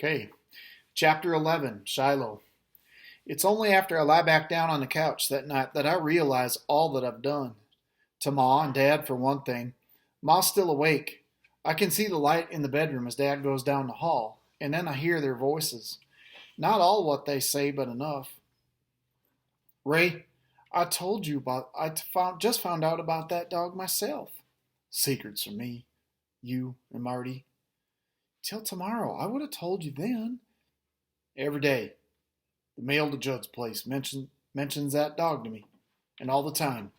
Okay. Chapter 11, Shiloh. It's only after I lie back down on the couch that night that I realize all that I've done. To Ma and Dad, for one thing. Ma's still awake. I can see the light in the bedroom as Dad goes down the hall, and then I hear their voices. Not all what they say, but enough. Ray, just found out about that dog myself. Secrets from me, you, and Marty. Till tomorrow. I would have told you then. Every day, the mail to Judd's place mentions that dog to me, and all the time,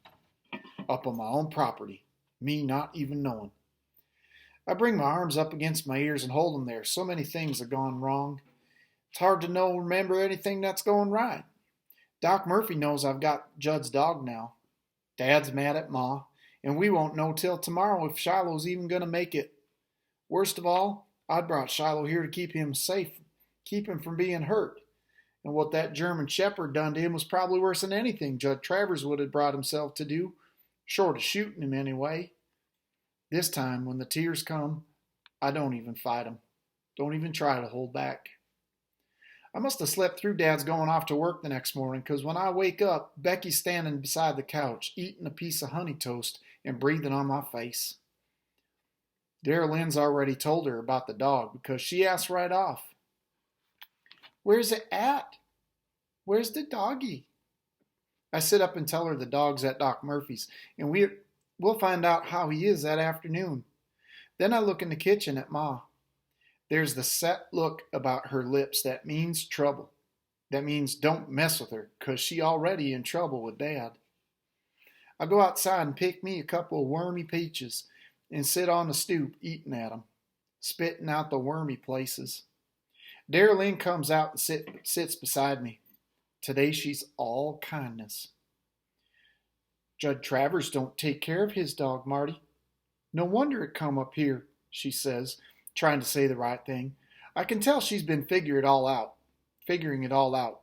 up on my own property, me not even knowing. I bring my arms up against my ears and hold them there. So many things have gone wrong. It's hard to remember anything that's going right. Doc Murphy knows I've got Judd's dog now. Dad's mad at Ma, and we won't know till tomorrow if Shiloh's even going to make it. Worst of all, I brought Shiloh here to keep him safe, keep him from being hurt. And what that German shepherd done to him was probably worse than anything Judd Travers would have brought himself to do, short of shooting him anyway. This time, when the tears come, I don't even fight them. Don't even try to hold back. I must have slept through Dad's going off to work the next morning, because when I wake up, Becky's standing beside the couch, eating a piece of honey toast and breathing on my face. Dara Lynn's already told her about the dog, because she asked right off, "Where's it at? Where's the doggy?" I sit up and tell her the dog's at Doc Murphy's, and we'll find out how he is that afternoon. Then I look in the kitchen at Ma. There's the set look about her lips that means trouble. That means don't mess with her, 'cause she already in trouble with Dad. I go outside and pick me a couple of wormy peaches and sit on the stoop eating at them, spitting out the wormy places. Dara Lynn comes out and sits beside me. Today she's all kindness. "Judd Travers don't take care of his dog, Marty. No wonder it come up here," she says, trying to say the right thing. I can tell she's been figuring it all out,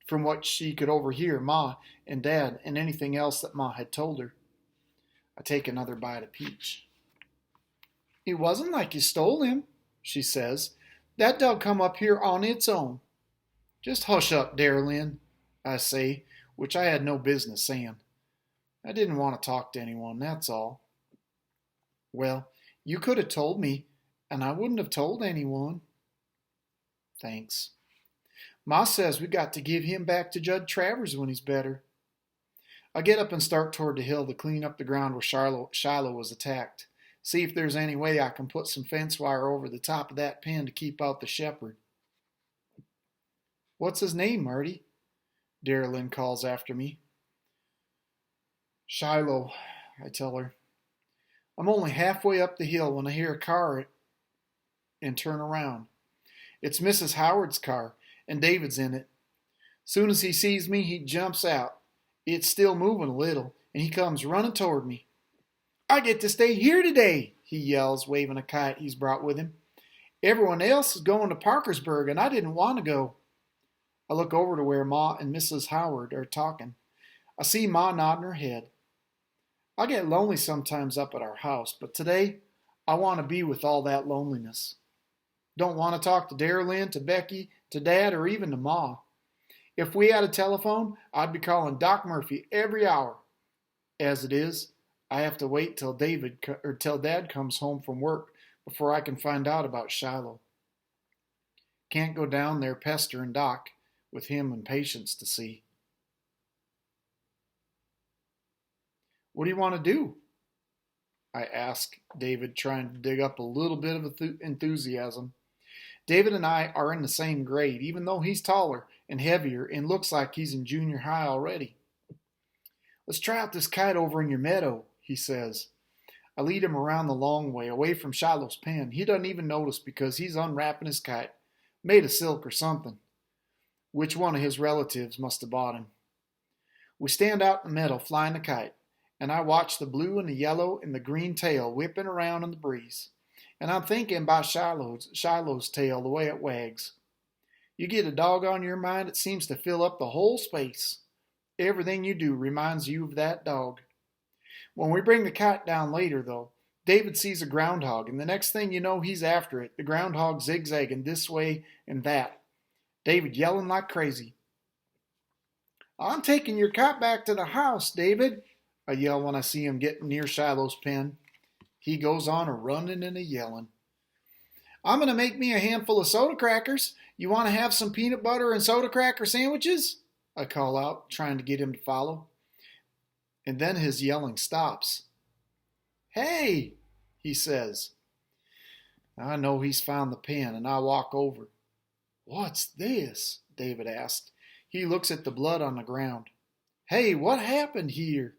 from what she could overhear Ma and Dad and anything else that Ma had told her. I take another bite of peach. "It wasn't like you stole him," she says. "That dog come up here on its own." "Just hush up, Dara Lynn," I say, which I had no business saying. I didn't want to talk to anyone, that's all. "Well, you could have told me, and I wouldn't have told anyone." "Thanks. Ma says we got to give him back to Judd Travers when he's better." I get up and start toward the hill to clean up the ground where Shiloh was attacked. See if there's any way I can put some fence wire over the top of that pen to keep out the shepherd. "What's his name, Marty?" Dara Lynn calls after me. "Shiloh," I tell her. I'm only halfway up the hill when I hear a car and turn around. It's Mrs. Howard's car, and David's in it. Soon as he sees me, he jumps out. It's still moving a little, and he comes running toward me. "I get to stay here today," he yells, waving a kite he's brought with him. "Everyone else is going to Parkersburg, and I didn't want to go." I look over to where Ma and Mrs. Howard are talking. I see Ma nodding her head. I get lonely sometimes up at our house, but today I want to be with all that loneliness. Don't want to talk to Dara Lynn, to Becky, to Dad, or even to Ma. If we had a telephone, I'd be calling Doc Murphy every hour. As it is, I have to wait till Dad comes home from work before I can find out about Shiloh. Can't go down there pestering Doc with him and Patience to see. "What do you want to do?" I ask David, trying to dig up a little bit of enthusiasm. David and I are in the same grade, even though he's taller and heavier and looks like he's in junior high already. "Let's try out this kite over in your meadow," he says. I lead him around the long way, away from Shiloh's pen. He doesn't even notice because he's unwrapping his kite, made of silk or something, which one of his relatives must have bought him. We stand out in the meadow flying the kite, and I watch the blue and the yellow and the green tail whipping around in the breeze. And I'm thinking about Shiloh's tail, the way it wags. You get a dog on your mind, it seems to fill up the whole space. Everything you do reminds you of that dog. When we bring the kite down later, though, David sees a groundhog, and the next thing you know, he's after it. The groundhog zigzagging this way and that. David yelling like crazy. I'm taking your cat back to the house, David, I yell when I see him getting near Shiloh's pen. He goes on a running and a yelling. I'm going to make me a handful of soda crackers. You want to have some peanut butter and soda cracker sandwiches? I call out, trying to get him to follow. And then his yelling stops. Hey, he says. I know he's found the pen, and I walk over. What's this? David asked. He looks at the blood on the ground. Hey, what happened here?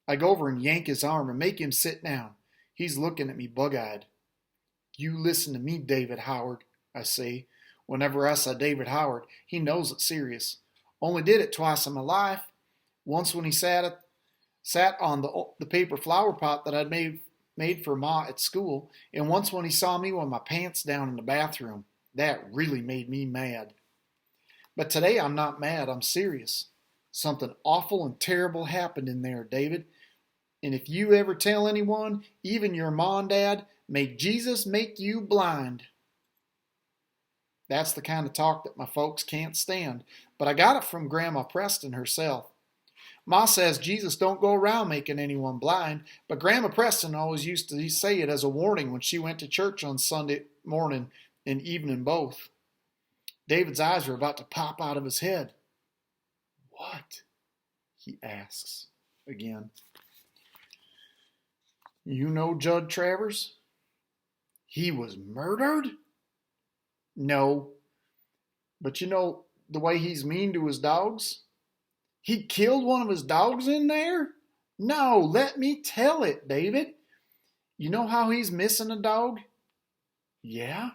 I go over and yank his arm and make him sit down. He's looking at me bug-eyed. You listen to me, David Howard, I say. Whenever I say David Howard, he knows it's serious. Only did it twice in my life. Once when he sat on the paper flower pot that I'd made for Ma at school, and once when he saw me with my pants down in the bathroom. That really made me mad. But today I'm not mad, I'm serious. Something awful and terrible happened in there, David. And if you ever tell anyone, even your mom and dad, may Jesus make you blind. That's the kind of talk that my folks can't stand, but I got it from Grandma Preston herself. Ma says Jesus don't go around making anyone blind, but Grandma Preston always used to say it as a warning when she went to church on Sunday morning and evening both. David's eyes were about to pop out of his head. What? He asks again. You know Judd Travers? He was murdered? No. But you know the way he's mean to his dogs? He killed one of his dogs in there? No, let me tell it, David. You know how he's missing a dog? Yeah?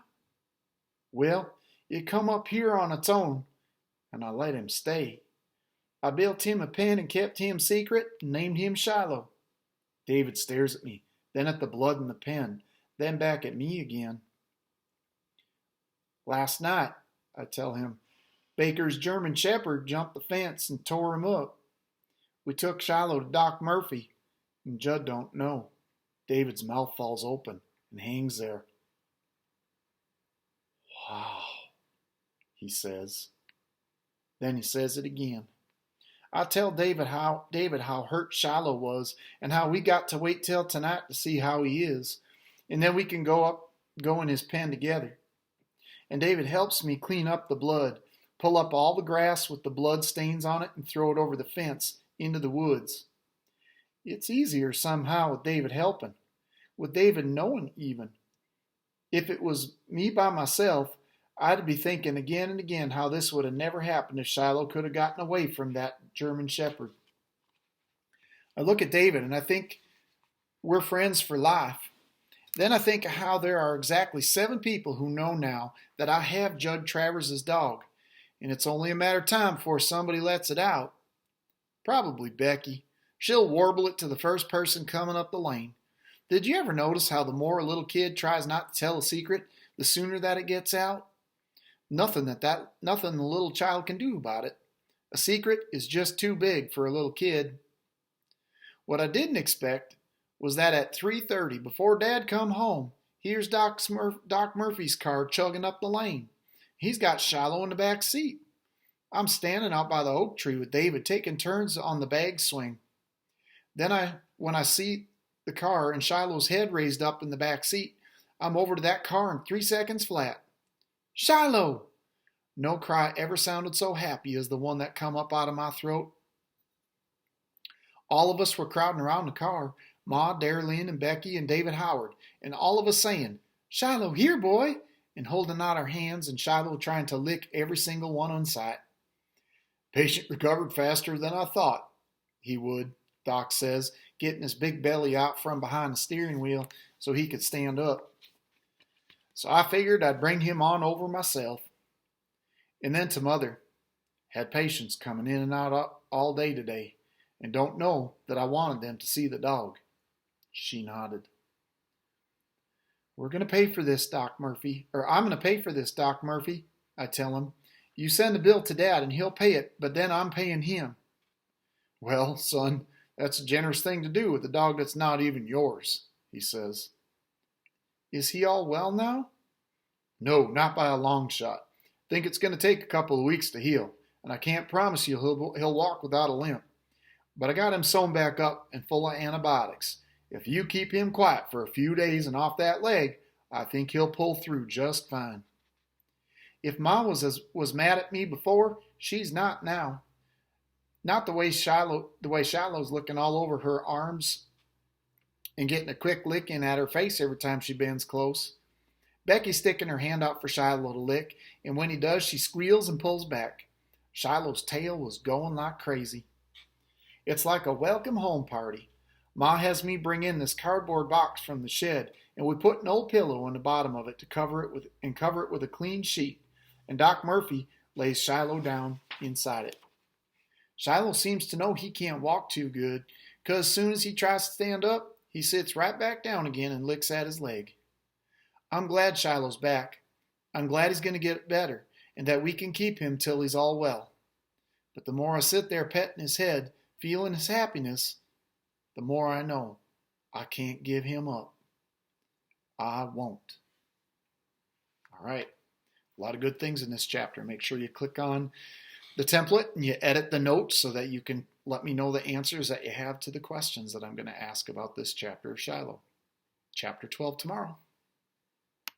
Well, it come up here on its own, and I let him stay. I built him a pen and kept him secret and named him Shiloh. David stares at me, then at the blood in the pen, then back at me again. Last night, I tell him, Baker's German Shepherd jumped the fence and tore him up. We took Shiloh to Doc Murphy, and Judd don't know. David's mouth falls open and hangs there. Wow, he says. Then he says it again. I tell David how hurt Shiloh was and how we got to wait till tonight to see how he is, and then we can go in his pen together. And David helps me clean up the blood, pull up all the grass with the blood stains on it and throw it over the fence into the woods. It's easier somehow with David helping, with David knowing even. If it was me by myself, I'd be thinking again and again how this would have never happened if Shiloh could have gotten away from that German Shepherd. I look at David and I think we're friends for life. Then I think of how there are exactly 7 people who know now that I have Judd Travers' dog, and it's only a matter of time before somebody lets it out. Probably Becky. She'll warble it to the first person coming up the lane. Did you ever notice how the more a little kid tries not to tell a secret, the sooner that it gets out? Nothing the little child can do about it. A secret is just too big for a little kid. What I didn't expect was that at 3:30, before Dad come home, here's Doc Murphy's car chugging up the lane. He's got Shiloh in the back seat. I'm standing out by the oak tree with David taking turns on the bag swing. Then when I see the car and Shiloh's head raised up in the back seat, I'm over to that car in 3 seconds flat. Shiloh! No cry ever sounded so happy as the one that come up out of my throat. All of us were crowding around the car, Ma, Darlene, and Becky, and David Howard, and all of us saying, Shiloh, here, boy, and holding out our hands, and Shiloh trying to lick every single one on sight. Patient recovered faster than I thought he would, Doc says, getting his big belly out from behind the steering wheel so he could stand up. So I figured I'd bring him on over myself. And then to Mother. Had patients coming in and out all day today, and don't know that I wanted them to see the dog. She nodded. I'm going to pay for this, Doc Murphy, I tell him. You send the bill to Dad and he'll pay it, but then I'm paying him. Well, son, that's a generous thing to do with a dog that's not even yours, he says. Is he all well now? No, not by a long shot. Think it's going to take a couple of weeks to heal, and I can't promise you he'll walk without a limp. But I got him sewn back up and full of antibiotics. If you keep him quiet for a few days and off that leg, I think he'll pull through just fine. If Ma was mad at me before, she's not now. Not the way Shiloh's looking all over her arms and getting a quick lick in at her face every time she bends close. Becky's sticking her hand out for Shiloh to lick, and when he does, she squeals and pulls back. Shiloh's tail was going like crazy. It's like a welcome home party. Ma has me bring in this cardboard box from the shed, and we put an old pillow in the bottom of it to cover it with a clean sheet, and Doc Murphy lays Shiloh down inside it. Shiloh seems to know he can't walk too good, 'cause as soon as he tries to stand up, he sits right back down again and licks at his leg. I'm glad Shiloh's back. I'm glad he's going to get better, and that we can keep him till he's all well. But the more I sit there petting his head, feeling his happiness, the more I know I can't give him up. I won't. All right. A lot of good things in this chapter. Make sure you click on the template and you edit the notes so that you can let me know the answers that you have to the questions that I'm going to ask about this chapter of Shiloh. Chapter 12 tomorrow.